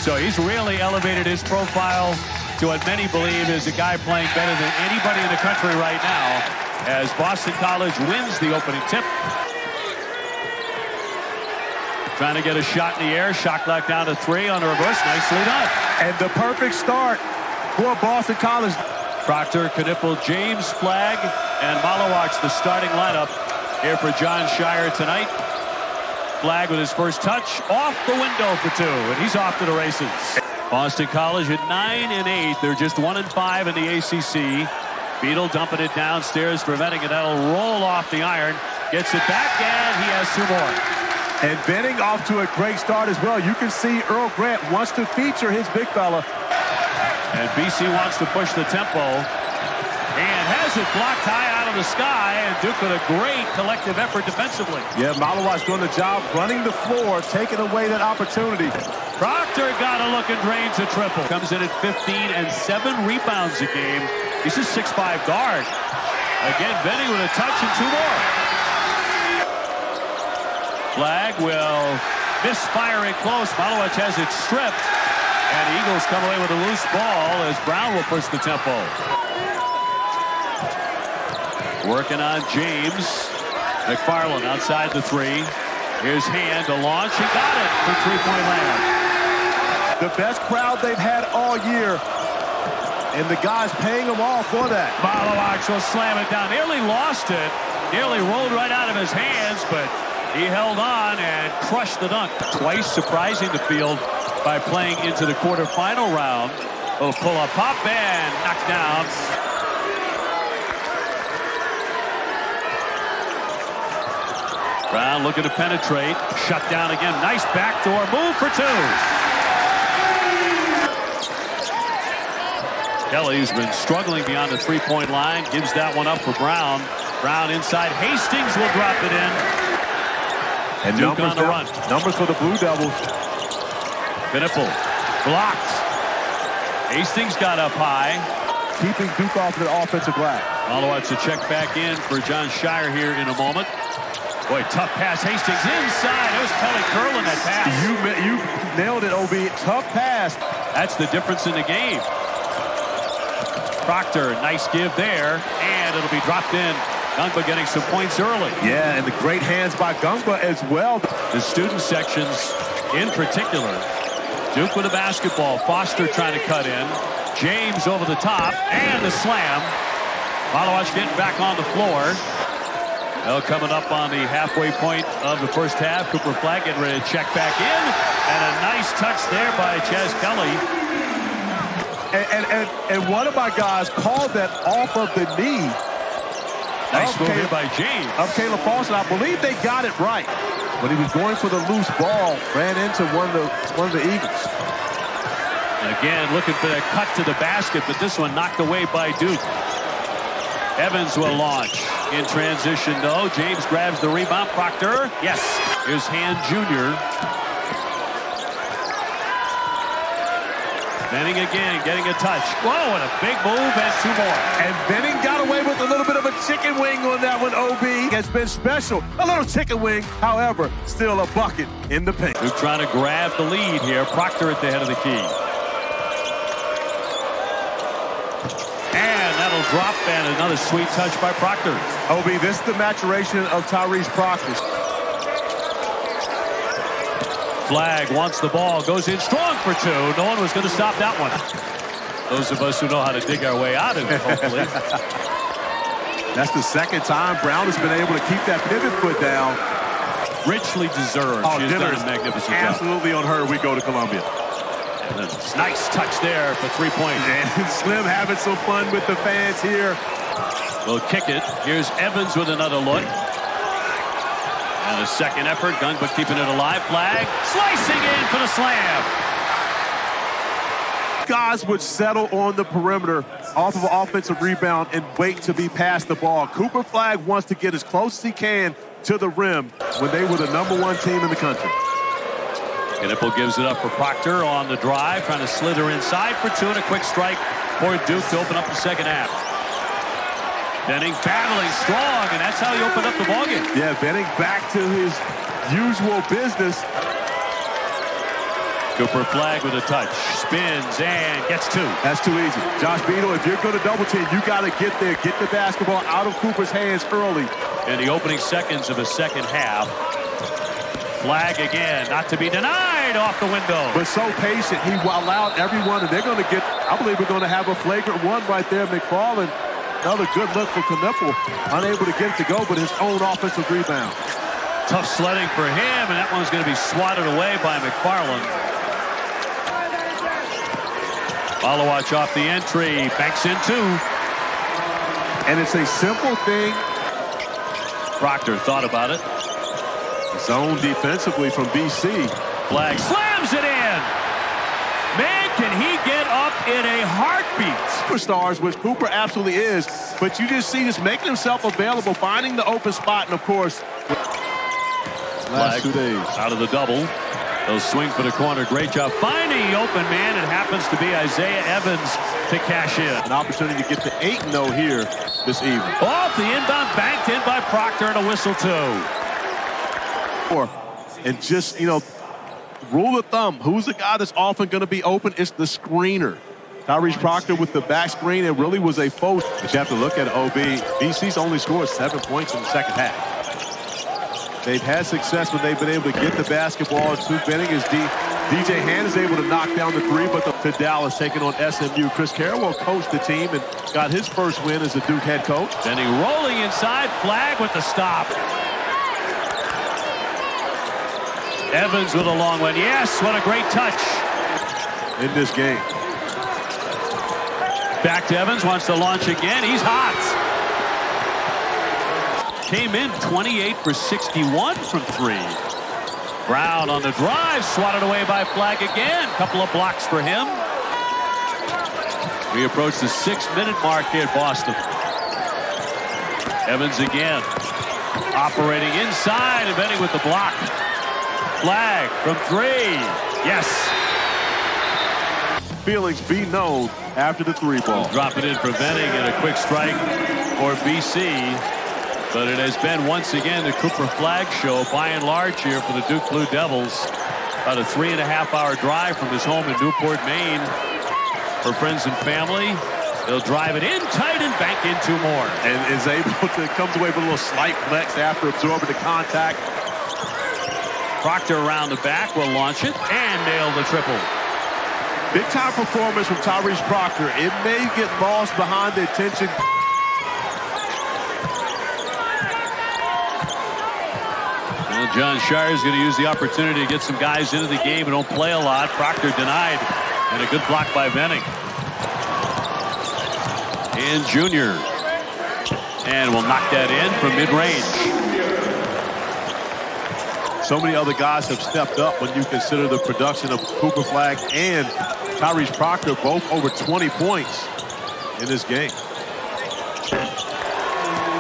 So he's really elevated his profile to what many believe is a guy playing better than anybody in the country right now as Boston College wins the opening tip. Trying to get a shot in the air. Shot clock down to 3 on the reverse. Nicely done. And the perfect start for Boston College. Proctor, Knipple, James, Flagg, and Malowacz, the starting lineup here for Jon Scheyer tonight. Flagg with his first touch off the window for 2, and he's off to the races. Boston College at 9-8. They're just 1-5 in the ACC. Beadle dumping it downstairs, preventing it. That'll roll off the iron. Gets it back, and he has 2 more. And Benning off to a great start as well. You can see Earl Grant wants to feature his big fella. And BC wants to push the tempo. And has it blocked high out of the sky. And Duke with a great collective effort defensively. Yeah, Malowacz doing the job running the floor, taking away that opportunity. Proctor got a look and drains a triple. Comes in at 15 and 7 rebounds a game. He's a 6'5" guard. Again, Benning with a touch and 2 more. Flagg will miss firing close. Malowacz has it stripped. And the Eagles come away with a loose ball as Brown will push the tempo. Working on James. McFarland outside the 3. Here's Hand to launch. He got it for 3-point land. The best crowd they've had all year. And the guys paying them all for that. Malowacz will slam it down. Nearly lost it. Nearly rolled right out of his hands, but he held on and crushed the dunk. Twice surprising the field by playing into the quarterfinal round. Will pull up, pop, and knock down. Brown looking to penetrate. Shut down again. Nice backdoor move for 2. Kelly's been struggling beyond the 3-point line. Gives that one up for Brown. Brown inside. Hastings will drop it in. And Duke on the run. Numbers for the Blue Devils. Knipple blocked. Hastings got up high. Keeping Duke off the offensive glass. Malowacz to check back in for Jon Scheyer here in a moment. Boy, tough pass. Hastings inside. It was Kelly curling that pass. You nailed it, OB. Tough pass. That's the difference in the game. Proctor, nice give there. And it'll be dropped in. Gungba getting some points early. Yeah, and the great hands by Gungba as well. The student sections in particular. Duke with the basketball. Foster trying to cut in. James over the top. And the slam. Malowacz getting back on the floor. Well, coming up on the halfway point of the first half. Cooper Flagg getting ready to check back in. And a nice touch there by Chaz Kelly. And one of my guys called that off of the knee. Nice move here by James. Of Caleb Fawcett. I believe they got it right. When he was going for the loose ball, ran into one of the Eagles. And again, looking for that cut to the basket, but this one knocked away by Duke. Evans will launch in transition, though. James grabs the rebound. Proctor, yes. Here's Hand Jr. Benning again, getting a touch. Whoa, and a big move and 2 more. And Benning got away with a little bit of a chicken wing on that one, OB. Has been special. A little chicken wing, however, still a bucket in the paint. Duke trying to grab the lead here. Proctor at the head of the key. And that'll drop, and another sweet touch by Proctor. OB, this is the maturation of Tyrese Proctor. Flagg wants the ball, goes in strong for 2. No one was going to stop that one. Those of us who know how to dig our way out of it, hopefully. That's the second time Brown has been able to keep that pivot foot down. Richly deserved. She's done a magnificent job. Absolutely on her we go to Columbia. Nice touch there for 3 points. And Slim having some fun with the fans here. We'll kick it. Here's Evans with another look. And a second effort. Gungba keeping it alive. Flagg slicing in for the slam. Guys would settle on the perimeter off of an offensive rebound and wait to be passed the ball. Cooper Flagg wants to get as close as he can to the rim when they were the #1 team in the country. Knipple gives it up for Proctor on the drive, trying to slither inside for 2 and a quick strike for Duke to open up the second half. Benning battling strong, and that's how he opened up the ballgame. Yeah, Benning back to his usual business. Cooper Flagg with a touch. Spins and gets 2. That's too easy. Josh Beadle, if you're going to double team, you got to get there. Get the basketball out of Cooper's hands early. In the opening seconds of the second half. Flagg again, not to be denied, off the window. But so patient. He allowed everyone, and they're going to get, I believe we're going to have a flagrant one right there. McFarland, another good look for Knueppel. Unable to get it to go, but his own offensive rebound. Tough sledding for him, and that one's going to be swatted away by McFarland. Malawacz off the entry, banks in 2. And it's a simple thing. Proctor thought about it. Zone defensively from BC. Flagg slams it in. Man, can he get up in a heartbeat. Superstars, which Cooper absolutely is, but you just see just making himself available, finding the open spot, and of course, last 2 days. Out of the double. They'll swing for the corner. Great job finding the open man. It happens to be Isaiah Evans to cash in. An opportunity to get to 8-0 here this evening. Off the inbound, banked in by Proctor, and a whistle too. And just, you know, rule of thumb, who's the guy that's often going to be open? It's the screener. Tyrese Proctor with the back screen, it really was a foe. But you have to look at OB. BC's only scored 7 points in the second half. They've had success when they've been able to get the basketball to Benning as DJ Hand is able to knock down the 3, but to Dallas taking on SMU. Chris Carrawell coached the team and got his first win as a Duke head coach. Benning rolling inside, Flagg with the stop. Evans with a long one. Yes, what a great touch. In this game. Back to Evans, wants to launch again. He's hot. Came in 28 for 61 from 3. Brown on the drive, swatted away by Flagg again. Couple of blocks for him. We approach the 6-minute mark here at Boston. Evans again. Operating inside and Benning with the block. Flagg from 3. Yes. Feelings be known after the 3 ball. Drop it in for Benning and a quick strike for BC. But it has been once again the Cooper Flagg show by and large here for the Duke Blue Devils. About a 3.5-hour drive from his home in Newport, Maine. For friends and family, they'll drive it in tight and bank in 2 more. And is able to, comes away with a little slight flex after absorbing the contact. Proctor around the back will launch it and nail the triple. Big time performance from Tyrese Proctor. It may get lost behind the attention. Well, John Shire is going to use the opportunity to get some guys into the game who don't play a lot. Proctor denied, and a good block by Benning. And Junior. And will knock that in from mid-range. So many other guys have stepped up when you consider the production of Cooper Flagg and Tyrese Proctor, both over 20 points in this game.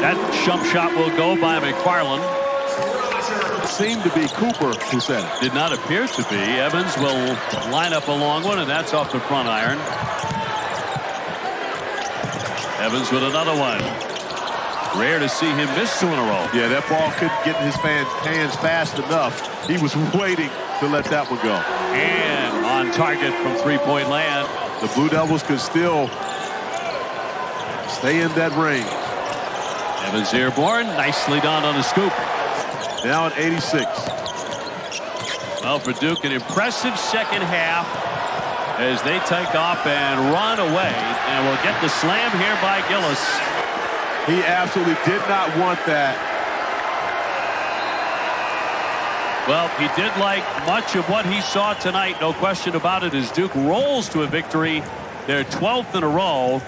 That jump shot will go by McFarland. Seemed to be Cooper who said it. Did not appear to be. Evans will line up a long one, and that's off the front iron. Evans with another one. Rare to see him miss 2 in a row. Yeah, that ball couldn't get in his hands fast enough. He was waiting to let that one go. And on target from 3-point land. The Blue Devils could still stay in that range. Evans airborne. Nicely done on the scoop. Now at 86. Well, for Duke, an impressive second half as they take off and run away. And we'll get the slam here by Gillis. He absolutely did not want that. Well, he did like much of what he saw tonight. No question about it, as Duke rolls to a victory. Their 12th in a row.